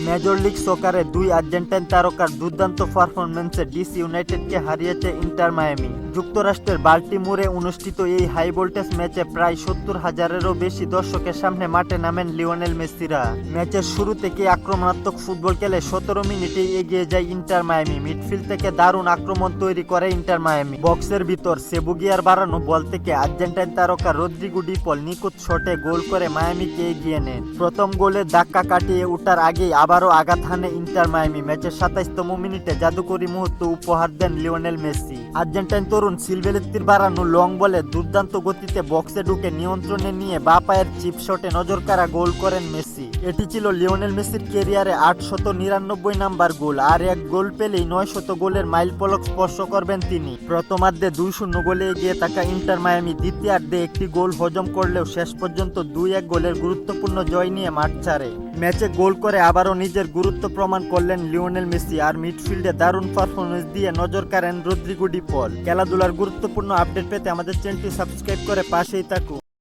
Major league সকারে দুই Argentine তারকার দুর্দান্ত পারফরম্যান্সে ডিসি ইউনাইটেডকে হারিয়েছে ইন্টার মায়ামি। যুক্তরাষ্ট্রের বাল্টিমোরে অনুষ্ঠিত এই হাই ভোল্টেজ ম্যাচে প্রায় 70,000-এরও বেশি দর্শকের সামনে মাঠে নামেন লিওনেল মেসিরা। ম্যাচের শুরু থেকে আক্রমণাত্মক ফুটবল খেলে 17 মিনিটেই এগিয়ে যায় ইন্টার মায়ামি। মিডফিল্ড থেকে দারুণ আক্রমণ তৈরি করে ইন্টার মায়ামি। বক্সের ভিতর সেবুগিয়ার বাড়ানো বল থেকে আর্জেন্টাইন তারকা রদ্রিগো ডি পল নিখুঁত শটে গোল করে মায়ামিকে এগিয়ে নেন। প্রথম গোলের ধাক্কা কাটিয়ে ওঠার আগেই আবারও আঘাত হানে ইন্টার মায়ামি। ম্যাচের 27তম মিনিটে জাদুকরী মুহূর্ত উপহার দেন লিওনেল মেসি। আর্জেন্টাইন তরুণ সিলভেলেত্তির বাড়ানো লং বলে দুর্দান্ত গতিতে বক্সে ঢুকে নিয়ন্ত্রণে নিয়ে বাঁ পায়ের চিপ শটে নজরকাড়া গোল করেন মেসি। এটি ছিল লিওনেল মেসির ক্যারিয়ারে 899 নাম্বার গোল। আর এক গোল পেলেই 900 গোলের মাইলফলক স্পর্শ করবেন তিনি। প্রথমার্ধে 2-0 গোলে এগিয়ে থাকা ইন্টার মায়ামি দ্বিতীয়ার্ধে একটি গোল হজম করলেও শেষ পর্যন্ত 2-1 গোলের গুরুত্বপূর্ণ জয় নিয়ে মাঠ ছাড়ে। ম্যাচে গোল করে আবারও নিজের গুরুত্ব প্রমাণ করলেন লিওনেল মেসি। আর মিডফিল্ডে দারুণ পারফরমেন্স দিয়ে নজর কাড়েন রদ্রিগো ডি পল। খেলাধুলার গুরুত্বপূর্ণ আপডেট পেতে আমাদের চ্যানেলটি সাবস্ক্রাইব করে পাশেই থাকুন।